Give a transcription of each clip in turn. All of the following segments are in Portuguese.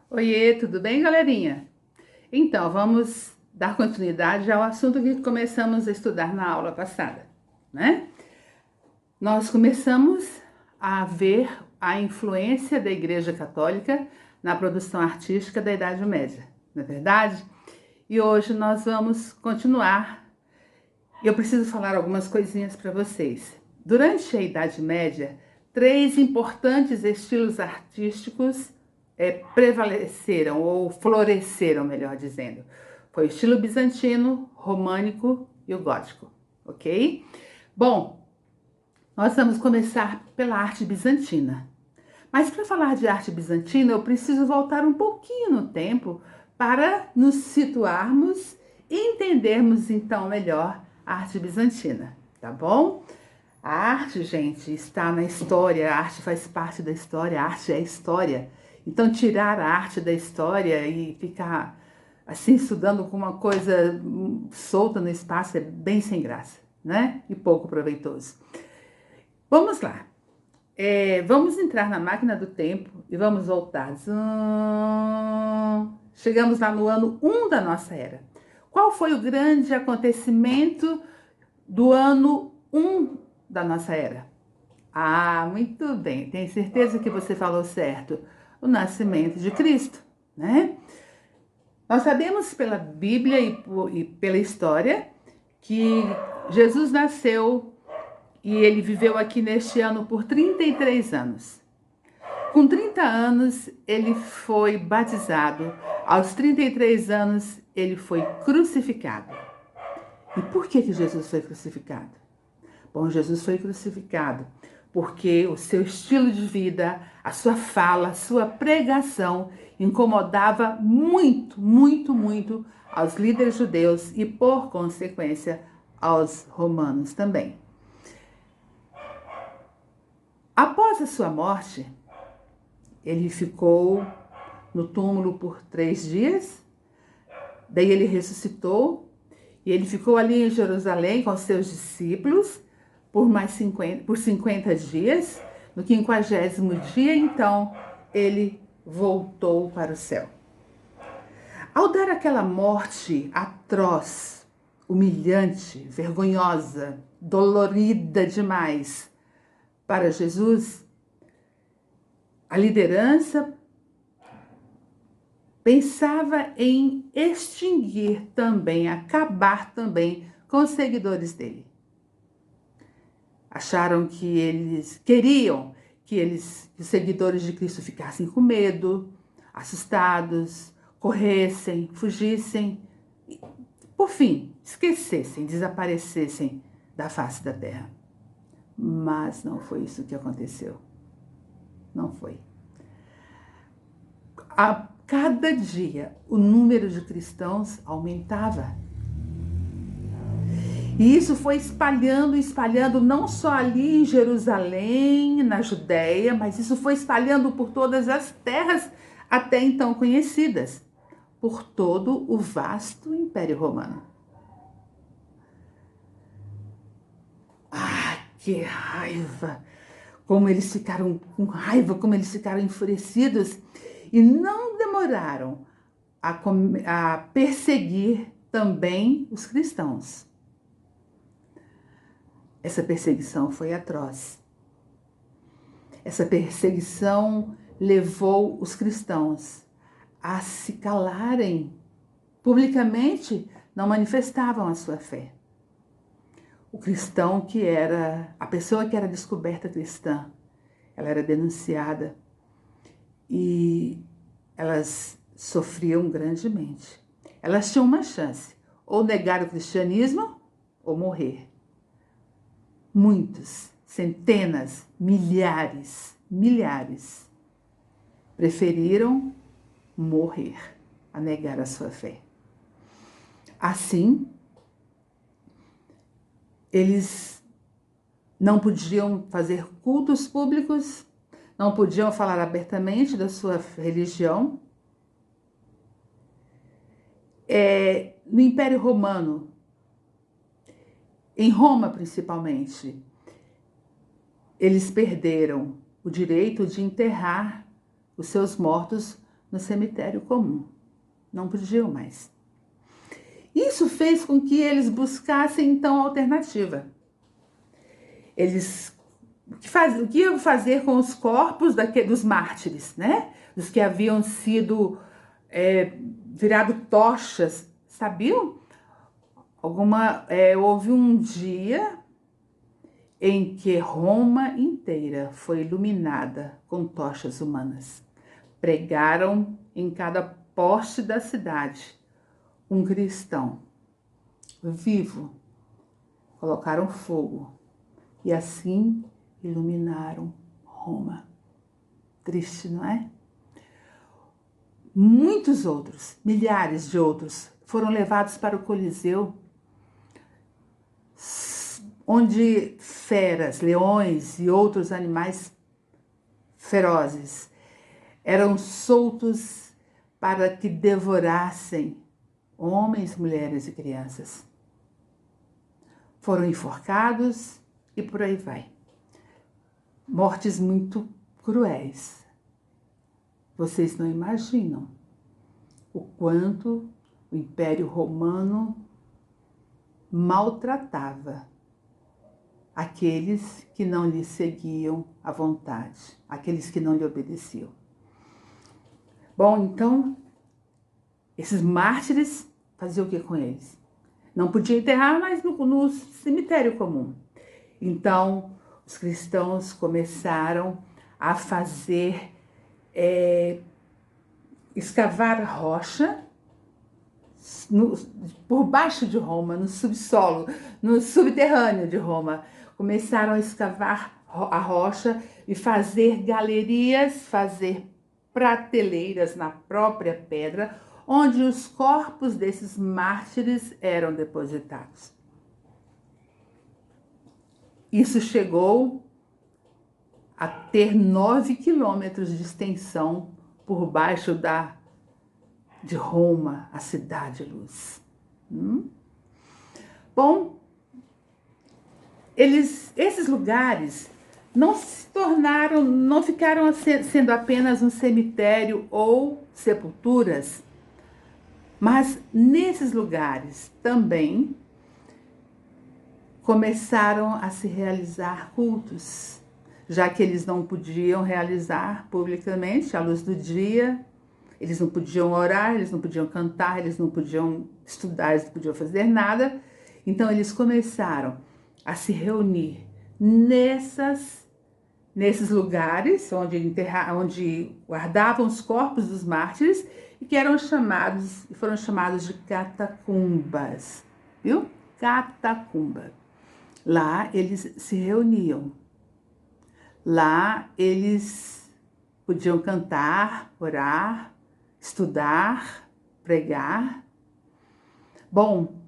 Oiê, tudo bem, galerinha? Então, vamos dar continuidade ao assunto que começamos a estudar na aula passada, né? Nós começamos a ver a influência da Igreja Católica na produção artística da Idade Média, não é verdade? E hoje nós vamos continuar. Eu preciso falar algumas coisinhas para vocês. Durante a Idade Média, três importantes estilos artísticos prevaleceram ou floresceram, melhor dizendo. Foi o estilo bizantino, românico e o gótico, ok? Bom, nós vamos começar pela arte bizantina. Mas para falar de arte bizantina, eu preciso voltar um pouquinho no tempo para nos situarmos e entendermos então melhor a arte bizantina, tá bom? A arte, gente, está na história, a arte faz parte da história, a arte é história. Então, tirar a arte da história e ficar assim estudando com uma coisa solta no espaço é bem sem graça, né? E pouco proveitoso. Vamos lá. Vamos entrar na máquina do tempo e vamos voltar. Chegamos lá no ano 1 da nossa era. Qual foi o grande acontecimento do ano 1 da nossa era? Ah, muito bem. Tenho certeza que você falou certo. O nascimento de Cristo, né? Nós sabemos pela Bíblia e pela história que Jesus nasceu e ele viveu aqui neste ano por 33 anos. Com 30 anos, ele foi batizado. Aos 33 anos, ele foi crucificado. E por que Jesus foi crucificado? Bom, Jesus foi crucificado porque o seu estilo de vida, a sua fala, a sua pregação incomodava muito, muito, muito aos líderes judeus e, por consequência, aos romanos também. Após a sua morte, ele ficou no túmulo por 3 dias, daí ele ressuscitou e ele ficou ali em Jerusalém com seus discípulos por 50 dias. No 50º dia, então, ele voltou para o céu. Ao dar aquela morte atroz, humilhante, vergonhosa, dolorida demais para Jesus, a liderança pensava em extinguir também, acabar também com os seguidores dele. Acharam que eles queriam que os seguidores de Cristo ficassem com medo, assustados, corressem, fugissem, e, por fim, esquecessem, desaparecessem da face da terra. Mas não foi isso que aconteceu. Não foi. A cada dia, o número de cristãos aumentava. E isso foi espalhando, espalhando, não só ali em Jerusalém, na Judéia, mas isso foi espalhando por todas as terras até então conhecidas, por todo o vasto Império Romano. Ah, que raiva! Como eles ficaram com raiva, como eles ficaram enfurecidos e não demoraram a perseguir também os cristãos. Essa perseguição foi atroz. Essa perseguição levou os cristãos a se calarem. Publicamente, não manifestavam a sua fé. O cristão que era, a pessoa que era descoberta cristã, ela era denunciada e elas sofriam grandemente. Elas tinham uma chance, ou negar o cristianismo ou morrer. Muitos, centenas, milhares preferiram morrer a negar a sua fé. Assim, eles não podiam fazer cultos públicos, não podiam falar abertamente da sua religião. No Império Romano, em Roma principalmente, eles perderam o direito de enterrar os seus mortos no cemitério comum. Não podiam mais. Isso fez com que eles buscassem, então, a alternativa. O que iam fazer com os corpos dos mártires, né? Dos que haviam sido virado tochas, sabiam? Houve um dia em que Roma inteira foi iluminada com tochas humanas. Pregaram em cada poste da cidade um cristão vivo, colocaram fogo e assim iluminaram Roma. Triste, não é? Muitos outros, milhares de outros, foram levados para o Coliseu, onde feras, leões e outros animais ferozes eram soltos para que devorassem homens, mulheres e crianças. Foram enforcados e por aí vai. Mortes muito cruéis. Vocês não imaginam o quanto o Império Romano maltratava aqueles que não lhe seguiam à vontade, aqueles que não lhe obedeciam. Bom, então, esses mártires faziam o que com eles? Não podia enterrar mais no cemitério comum. Então, os cristãos começaram a fazer, escavar rocha por baixo de Roma, no subsolo, no subterrâneo de Roma. Começaram a escavar a rocha e fazer galerias, fazer prateleiras na própria pedra, onde os corpos desses mártires eram depositados. Isso chegou a ter 9 quilômetros de extensão por baixo de Roma, a cidade-luz. Bom, esses lugares não ficaram sendo apenas um cemitério ou sepulturas, mas nesses lugares também começaram a se realizar cultos, já que eles não podiam realizar publicamente à luz do dia, eles não podiam orar, eles não podiam cantar, eles não podiam estudar, eles não podiam fazer nada. Então eles começaram a se reunir nesses lugares onde guardavam os corpos dos mártires e que foram chamados de catacumbas, viu? Catacumba. Lá eles se reuniam. Lá eles podiam cantar, orar, estudar, pregar. Bom,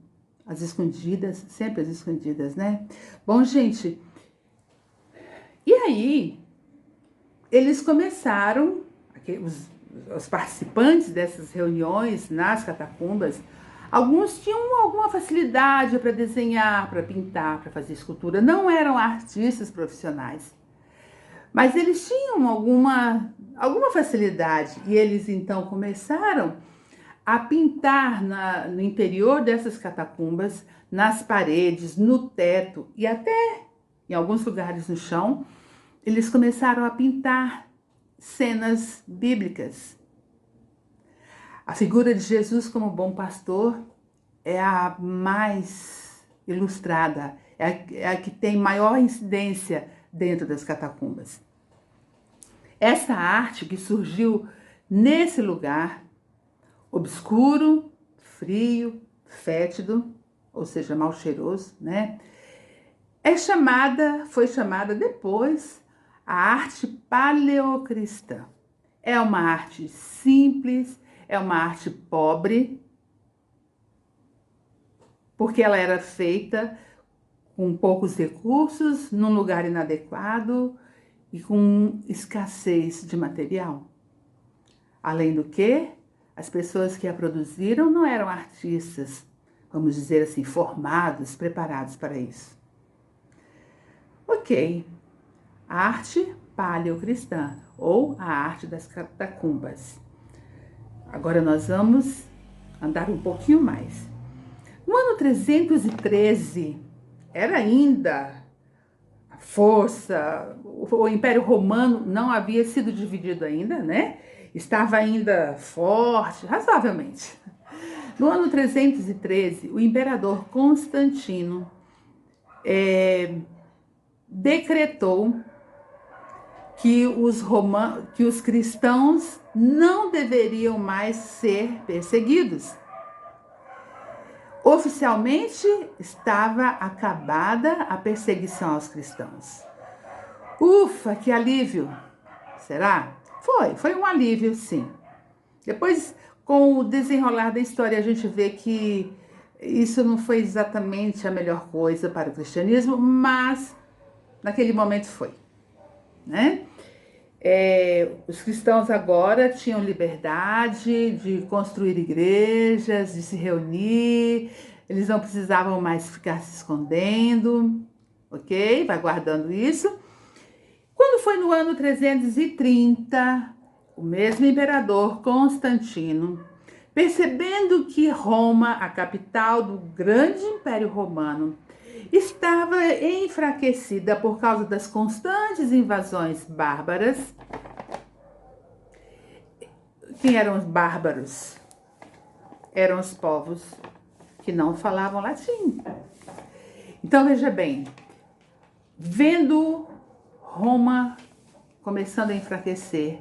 às escondidas, sempre às escondidas, né? Bom, gente, e aí eles começaram, os participantes dessas reuniões nas catacumbas, alguns tinham alguma facilidade para desenhar, para pintar, para fazer escultura, não eram artistas profissionais. Mas eles tinham alguma facilidade e eles então começaram a pintar no interior dessas catacumbas, nas paredes, no teto e até em alguns lugares no chão, eles começaram a pintar cenas bíblicas. A figura de Jesus como bom pastor é a mais ilustrada, é a que tem maior incidência dentro das catacumbas. Essa arte que surgiu nesse lugar obscuro, frio, fétido, ou seja, mal cheiroso, né? Foi chamada depois a arte paleocristã. É uma arte simples, é uma arte pobre, porque ela era feita com poucos recursos, num lugar inadequado e com escassez de material. Além do que, as pessoas que a produziram não eram artistas, vamos dizer assim, formados, preparados para isso. Ok, a arte paleocristã, ou a arte das catacumbas. Agora nós vamos andar um pouquinho mais. No ano 313, era ainda a força, o Império Romano não havia sido dividido ainda, né? Estava ainda forte, razoavelmente. No ano 313, o imperador Constantino decretou que os cristãos não deveriam mais ser perseguidos. Oficialmente estava acabada a perseguição aos cristãos. Ufa, que alívio! Será? Foi um alívio, sim. Depois, com o desenrolar da história, a gente vê que isso não foi exatamente a melhor coisa para o cristianismo, mas naquele momento foi, né? Os cristãos agora tinham liberdade de construir igrejas, de se reunir, eles não precisavam mais ficar se escondendo, ok? Vai guardando isso. Quando foi no ano 330, o mesmo imperador Constantino, percebendo que Roma, a capital do grande Império Romano, estava enfraquecida por causa das constantes invasões bárbaras. Quem eram os bárbaros? Eram os povos que não falavam latim. Então, veja bem, vendo Roma começando a enfraquecer,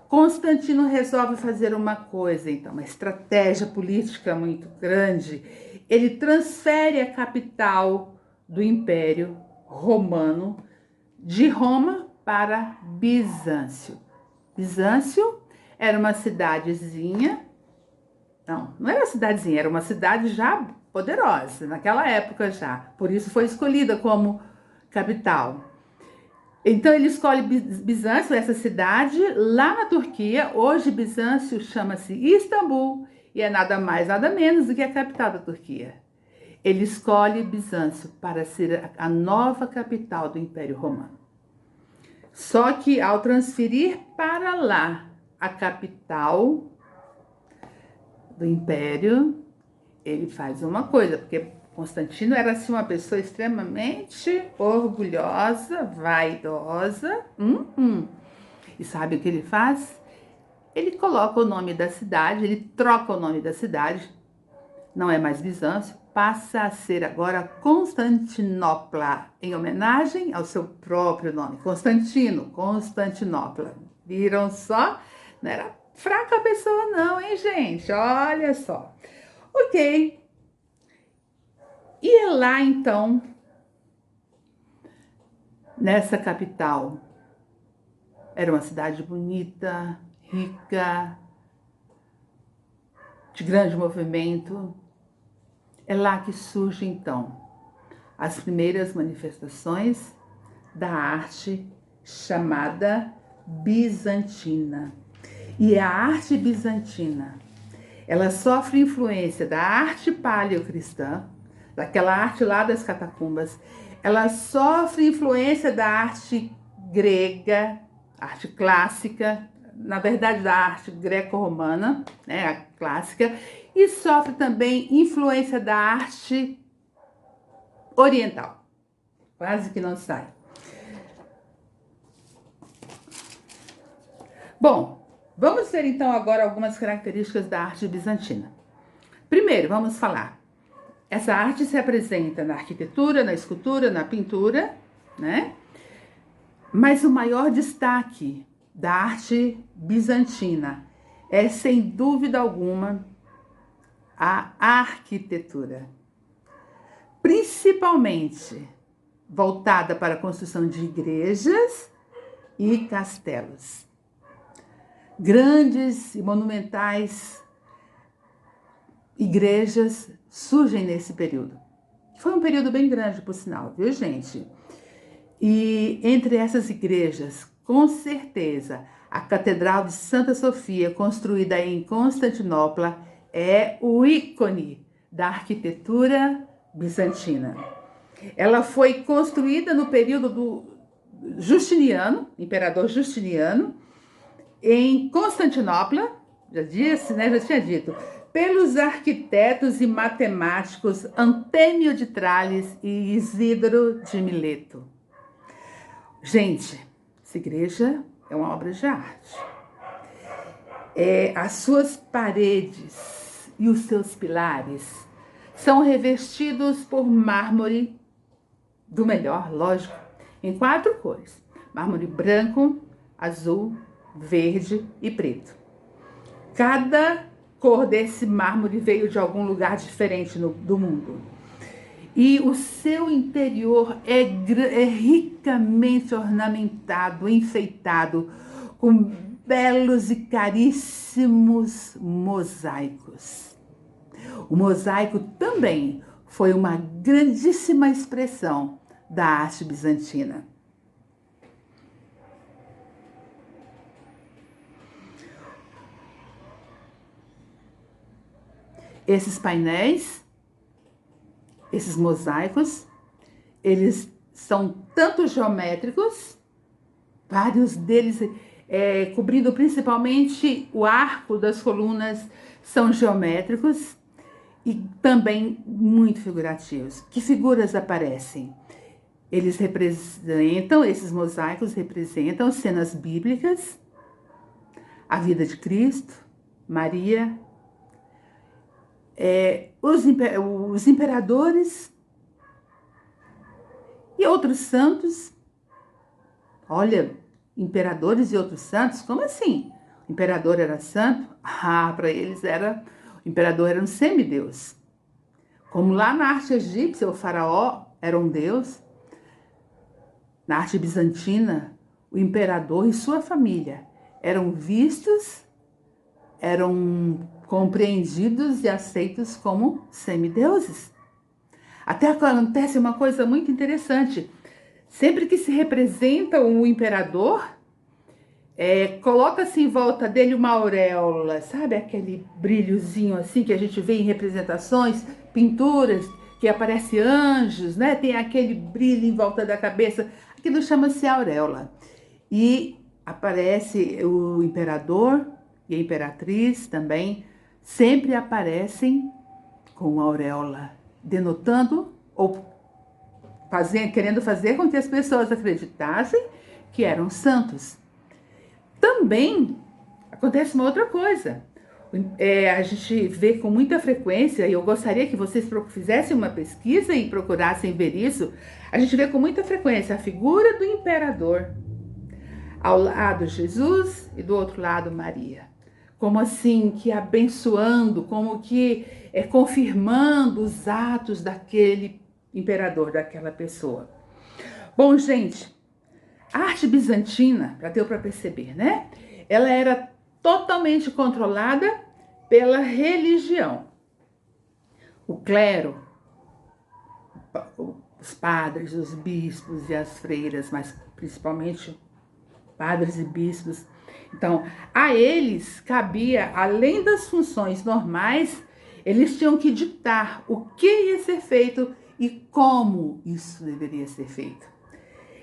Constantino resolve fazer uma coisa, então, uma estratégia política muito grande. Ele transfere a capital do Império Romano de Roma para Bizâncio. Bizâncio era uma cidadezinha, não era uma cidadezinha, era uma cidade já poderosa, naquela época já, por isso foi escolhida como capital. Então ele escolhe Bizâncio, essa cidade, lá na Turquia. Hoje Bizâncio chama-se Istambul e é nada mais, nada menos do que a capital da Turquia. Ele escolhe Bizâncio para ser a nova capital do Império Romano. Só que ao transferir para lá a capital do Império, ele faz uma coisa, porque Constantino era assim uma pessoa extremamente orgulhosa, vaidosa. E sabe o que ele faz? Ele coloca o nome da cidade, ele troca o nome da cidade, não é mais Bizâncio, passa a ser agora Constantinopla, em homenagem ao seu próprio nome, Constantino, Constantinopla. Viram só? Não era fraca a pessoa não, hein, gente? Olha só. Ok. E é lá, então, nessa capital, era uma cidade bonita, rica, de grande movimento. É lá que surgem, então, as primeiras manifestações da arte chamada bizantina. E a arte bizantina, ela sofre influência da arte paleocristã, daquela arte lá das catacumbas. Ela sofre influência da arte grega, arte clássica, na verdade da arte greco-romana, né, a clássica, e sofre também influência da arte oriental. Quase que não sai. Bom, vamos ver então agora algumas características da arte bizantina. Primeiro, vamos falar. Essa arte se apresenta na arquitetura, na escultura, na pintura, né? Mas o maior destaque da arte bizantina é, sem dúvida alguma, a arquitetura. Principalmente voltada para a construção de igrejas e castelos. Grandes e monumentais igrejas surgem nesse período. Foi um período bem grande, por sinal, viu, gente? E entre essas igrejas, com certeza, a Catedral de Santa Sofia, construída em Constantinopla, é o ícone da arquitetura bizantina. Ela foi construída no período do Justiniano, imperador Justiniano, em Constantinopla, já disse, né? Já tinha dito. Pelos arquitetos e matemáticos Antênio de Trales e Isidoro de Mileto. Gente, essa igreja é uma obra de arte. As suas paredes e os seus pilares são revestidos por mármore do melhor, lógico, em 4 cores: mármore branco, azul, verde e preto. Cada cor desse mármore veio de algum lugar diferente do mundo. E o seu interior é ricamente ornamentado, enfeitado, com belos e caríssimos mosaicos. O mosaico também foi uma grandíssima expressão da arte bizantina. Esses painéis, esses mosaicos, eles são tanto geométricos, vários deles cobrindo principalmente o arco das colunas, são geométricos e também muito figurativos. Que figuras aparecem? Esses mosaicos representam cenas bíblicas, a vida de Cristo, Maria, os imperadores e outros santos. Olha, imperadores e outros santos? Como assim? O imperador era santo? Para eles o imperador era um semideus. Como lá na arte egípcia, o faraó era um deus. Na arte bizantina, o imperador e sua família eram vistos, eram compreendidos e aceitos como semideuses. Até acontece uma coisa muito interessante. Sempre que se representa um imperador, coloca-se em volta dele uma auréola, sabe? Aquele brilhozinho assim que a gente vê em representações, pinturas, que aparece anjos, né? Tem aquele brilho em volta da cabeça. Aquilo chama-se auréola. E aparece o imperador e a imperatriz também, sempre aparecem com auréola, denotando ou querendo fazer com que as pessoas acreditassem que eram santos. Também acontece uma outra coisa. A gente vê com muita frequência, e eu gostaria que vocês fizessem uma pesquisa e procurassem ver isso. A gente vê com muita frequência a figura do imperador, ao lado Jesus e do outro lado Maria. Como assim, que abençoando, como que confirmando os atos daquele imperador, daquela pessoa. Bom, gente, a arte bizantina, já deu para perceber, né? Ela era totalmente controlada pela religião. O clero, os padres, os bispos e as freiras, mas principalmente padres e bispos. Então, a eles cabia, além das funções normais, eles tinham que ditar o que ia ser feito e como isso deveria ser feito.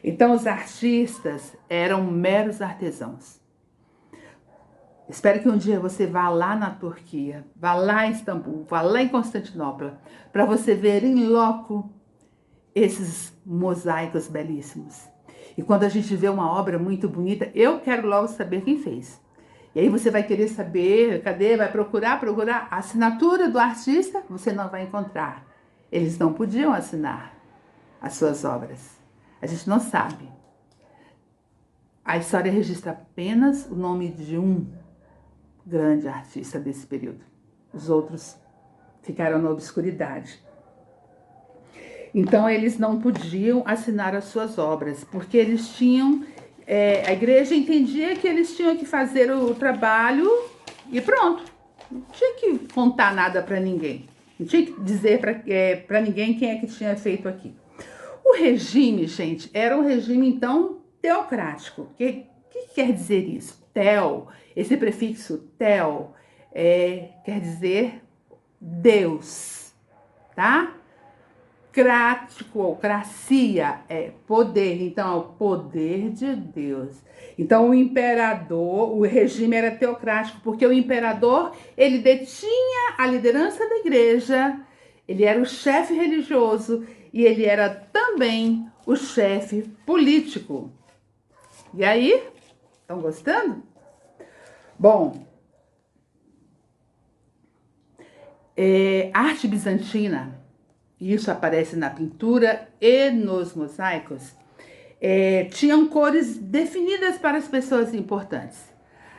Então, os artistas eram meros artesãos. Espero que um dia você vá lá na Turquia, vá lá em Istambul, vá lá em Constantinopla, para você ver em loco esses mosaicos belíssimos. E quando a gente vê uma obra muito bonita, eu quero logo saber quem fez. E aí você vai querer saber, cadê? Vai procurar a assinatura do artista, você não vai encontrar. Eles não podiam assinar as suas obras. A gente não sabe. A história registra apenas o nome de um grande artista desse período. Os outros ficaram na obscuridade. Então, eles não podiam assinar as suas obras, porque eles tinham... a igreja entendia que eles tinham que fazer o trabalho e pronto. Não tinha que contar nada para ninguém. Não tinha que dizer para ninguém quem é que tinha feito aqui. O regime, gente, era um regime, então, teocrático. O que quer dizer isso? Teo, esse prefixo teo, quer dizer Deus, tá? teocrático, ou cracia é poder, então é o poder de Deus. Então o imperador, o regime era teocrático, porque o imperador, ele detinha a liderança da igreja, ele era o chefe religioso e ele era também o chefe político. E aí, estão gostando? Bom, arte bizantina, isso aparece na pintura e nos mosaicos, tinham cores definidas para as pessoas importantes.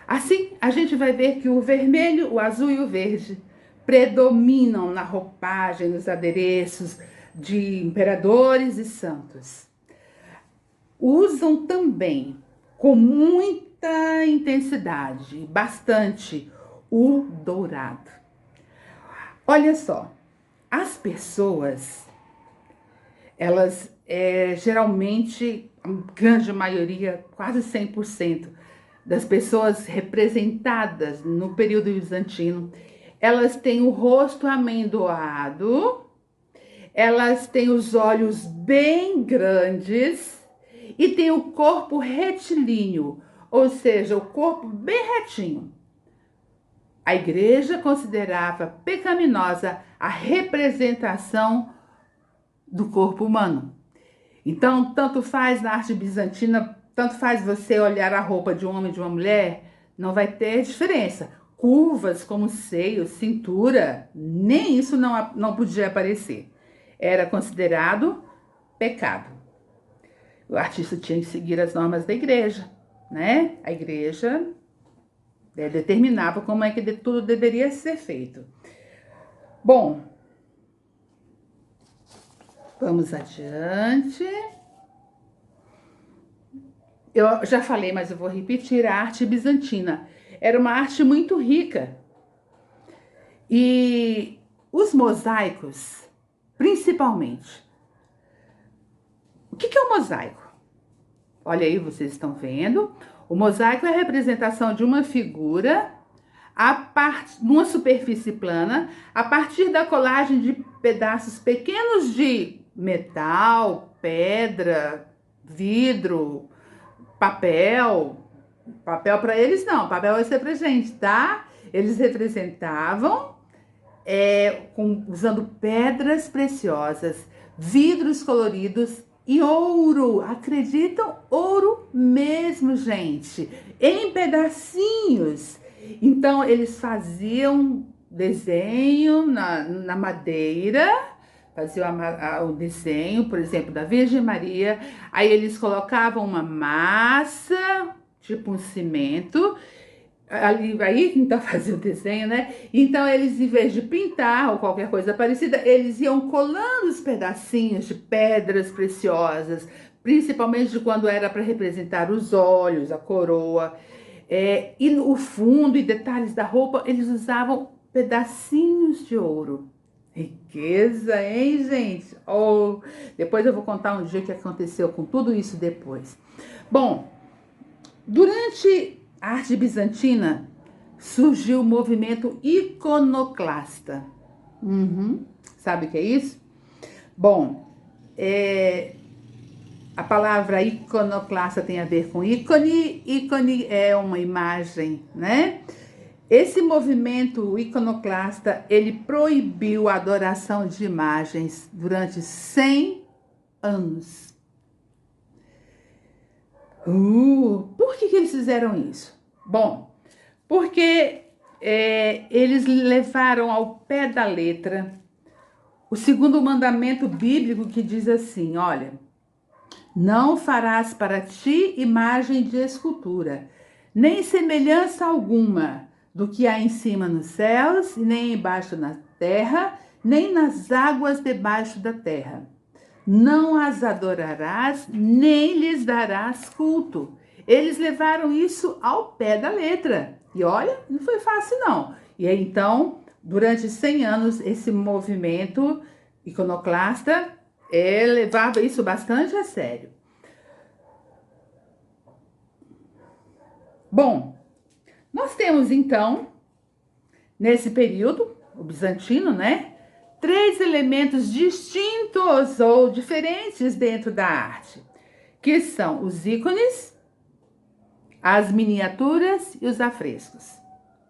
Assim, a gente vai ver que o vermelho, o azul e o verde predominam na roupagem, nos adereços de imperadores e santos. Usam também, com muita intensidade, bastante, o dourado. Olha só, as pessoas, elas geralmente, a grande maioria, quase 100% das pessoas representadas no período bizantino, elas têm o rosto amendoado, elas têm os olhos bem grandes e têm o corpo retilíneo, ou seja, o corpo bem retinho. A igreja considerava pecaminosa a representação do corpo humano. Então, tanto faz na arte bizantina, tanto faz você olhar a roupa de um homem e de uma mulher, não vai ter diferença. Curvas como seio, cintura, nem isso não podia aparecer. Era considerado pecado. O artista tinha que seguir as normas da igreja, né? A igreja determinava como é que tudo deveria ser feito. Bom, vamos adiante. Eu já falei, mas eu vou repetir, a arte bizantina era uma arte muito rica. E os mosaicos, principalmente. O que é um mosaico? Olha aí, vocês estão vendo. O mosaico é a representação de uma figura numa superfície plana, a partir da colagem de pedaços pequenos de metal, pedra, vidro, papel. Papel para eles não, papel vai ser pra gente, tá? Eles representavam usando pedras preciosas, vidros coloridos e ouro. Acreditam? Ouro mesmo, gente, em pedacinhos. Então, eles faziam desenho na madeira, faziam o desenho, por exemplo, da Virgem Maria. Aí eles colocavam uma massa, tipo um cimento, aí então fazia o desenho, né? Então eles, em vez de pintar ou qualquer coisa parecida, eles iam colando os pedacinhos de pedras preciosas, principalmente de quando era para representar os olhos, a coroa, e o fundo e detalhes da roupa, eles usavam pedacinhos de ouro. Riqueza, hein, gente? Depois eu vou contar um dia o que aconteceu com tudo isso depois. Bom, durante a arte bizantina surgiu o movimento iconoclasta. Sabe o que é isso? Bom, a palavra iconoclasta tem a ver com ícone. Ícone é uma imagem, né? Esse movimento iconoclasta, ele proibiu a adoração de imagens durante 100 anos. Por que eles fizeram isso? Bom, porque eles levaram ao pé da letra o segundo mandamento bíblico, que diz assim, olha: não farás para ti imagem de escultura, nem semelhança alguma do que há em cima nos céus, nem embaixo na terra, nem nas águas debaixo da terra. Não as adorarás, nem lhes darás culto. Eles levaram isso ao pé da letra. E olha, não foi fácil não. E aí, então, durante 100 anos, esse movimento iconoclasta levava isso bastante a sério. Bom, nós temos então, nesse período, o bizantino, né? três elementos distintos ou diferentes dentro da arte, que são os ícones, as miniaturas e os afrescos.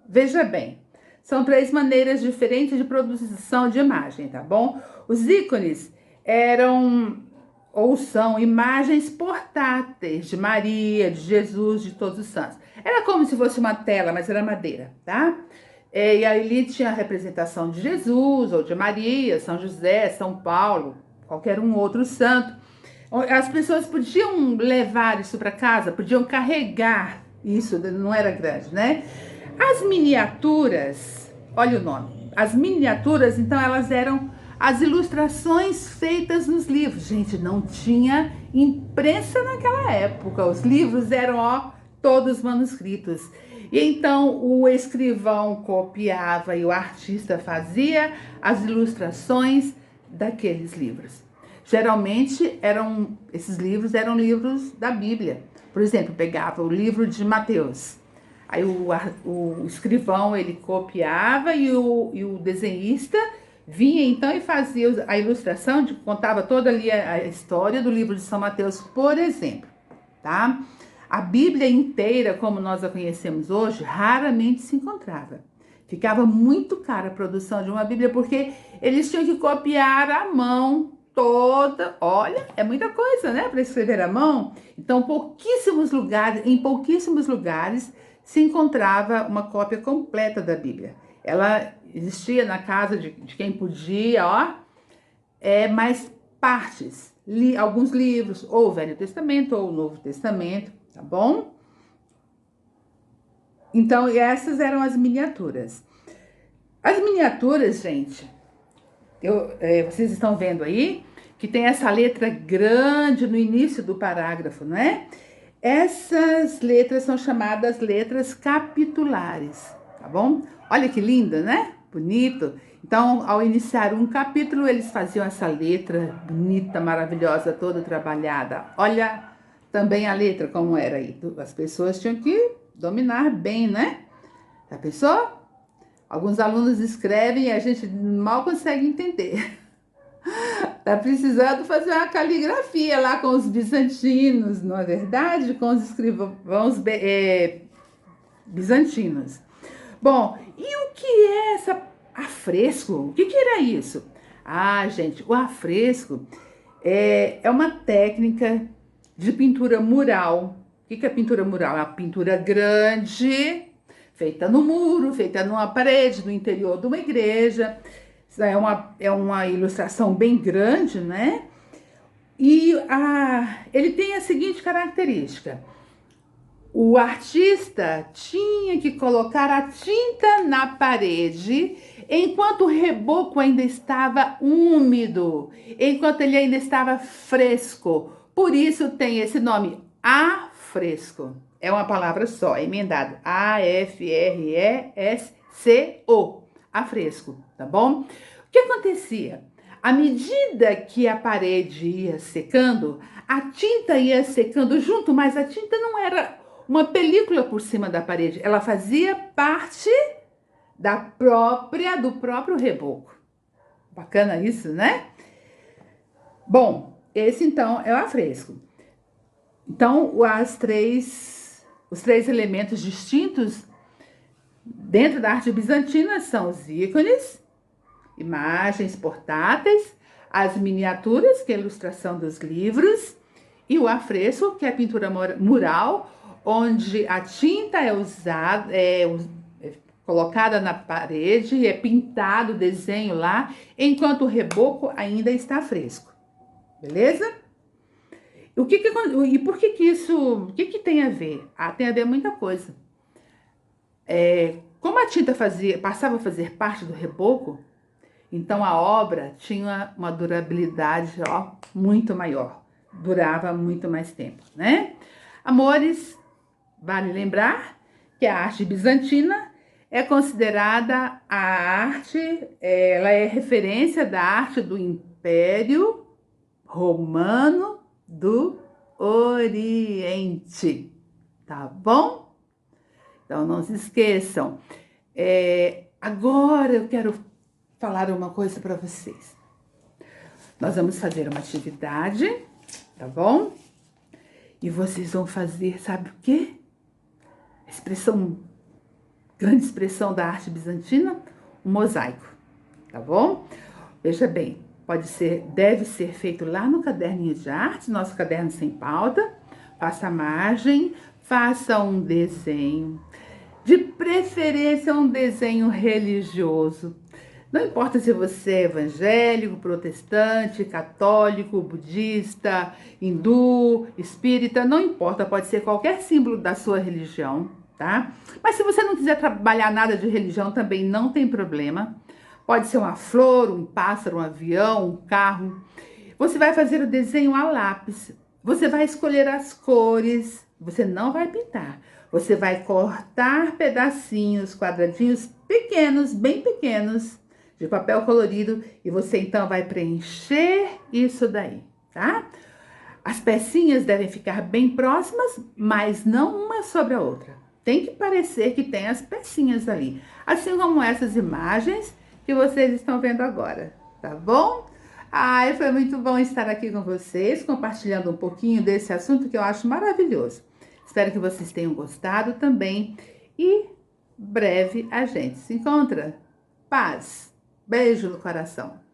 Veja bem, são três maneiras diferentes de produção de imagem, tá bom? Os ícones eram ou são imagens portáteis de Maria, de Jesus, de todos os santos. Era como se fosse uma tela, mas era madeira, tá? E ali tinha a representação de Jesus, ou de Maria, São José, São Paulo, qualquer um outro santo. As pessoas podiam levar isso para casa, podiam carregar isso, não era grande, né? As miniaturas, olha o nome, as miniaturas, então elas eram as ilustrações feitas nos livros. Gente, não tinha imprensa naquela época, os livros eram, todos manuscritos. E então o escrivão copiava e o artista fazia as ilustrações daqueles livros. Geralmente esses livros eram livros da Bíblia. Por exemplo, pegava o livro de Mateus. Aí o escrivão ele copiava e o desenhista vinha então e fazia a ilustração, contava toda ali a história do livro de São Mateus, por exemplo, tá? A Bíblia inteira, como nós a conhecemos hoje, raramente se encontrava. Ficava muito cara a produção de uma Bíblia, porque eles tinham que copiar à mão toda. Olha, é muita coisa, né, para escrever à mão. Então, em pouquíssimos lugares se encontrava uma cópia completa da Bíblia. Ela existia na casa de quem podia, mais partes, alguns livros, ou o Velho Testamento ou o Novo Testamento, tá bom? Então, essas eram as miniaturas. As miniaturas, gente, vocês estão vendo aí que tem essa letra grande no início do parágrafo, não é? Essas letras são chamadas letras capitulares, tá bom? Olha que linda, né? Bonito. Então, ao iniciar um capítulo, eles faziam essa letra bonita, maravilhosa, toda trabalhada. Olha também a letra como era aí. As pessoas tinham que dominar bem, né? Já pensou? Alguns alunos escrevem e a gente mal consegue entender. Tá precisando fazer uma caligrafia lá com os bizantinos, não é verdade? Com os escrivãos bizantinos. Bom, e o que é essa afresco? O que era isso? Gente, o afresco é uma técnica de pintura mural. O que é pintura mural? É uma pintura grande, feita no muro, feita numa parede, no interior de uma igreja. É uma ilustração bem grande, né? E ele tem a seguinte característica. O artista tinha que colocar a tinta na parede enquanto o reboco ainda estava úmido, enquanto ele ainda estava fresco. Por isso tem esse nome, afresco. É uma palavra só, é emendado. A-F-R-E-S-C-O. Afresco, tá bom? O que acontecia? À medida que a parede ia secando, a tinta ia secando junto, mas a tinta não era uma película por cima da parede, ela fazia parte do próprio reboco. Bacana isso, né? Bom, esse então é o afresco. Então, os três elementos distintos dentro da arte bizantina são os ícones, imagens portáteis, as miniaturas, que é a ilustração dos livros, e o afresco, que é a pintura mural, onde a tinta é usada, colocada na parede, é pintado o desenho lá, enquanto o reboco ainda está fresco. Beleza? E por que isso, o que tem a ver? Tem a ver muita coisa. Como a tinta passava a fazer parte do reboco, então a obra tinha uma durabilidade muito maior, durava muito mais tempo, né? Amores, vale lembrar que a arte bizantina é considerada ela é referência da arte do Império Romano do Oriente, tá bom? Então não se esqueçam. Agora eu quero falar uma coisa para vocês. Nós vamos fazer uma atividade, tá bom? E vocês vão fazer, sabe o quê? Grande expressão da arte bizantina, um mosaico, tá bom? Veja bem, deve ser feito lá no caderninho de arte, nosso caderno sem pauta. Faça a margem, faça um desenho, de preferência um desenho religioso. Não importa se você é evangélico, protestante, católico, budista, hindu, espírita, não importa, pode ser qualquer símbolo da sua religião, tá? Mas se você não quiser trabalhar nada de religião, também não tem problema. Pode ser uma flor, um pássaro, um avião, um carro. Você vai fazer o desenho a lápis. Você vai escolher as cores. Você não vai pintar. Você vai cortar pedacinhos, quadradinhos pequenos, bem pequenos, de papel colorido. E você então vai preencher isso daí, tá? As pecinhas devem ficar bem próximas, mas não uma sobre a outra. Tem que parecer que tem as pecinhas ali. Assim como essas imagens que vocês estão vendo agora, tá bom? Ai, foi muito bom estar aqui com vocês, compartilhando um pouquinho desse assunto que eu acho maravilhoso. Espero que vocês tenham gostado também e breve a gente se encontra. Paz, beijo no coração.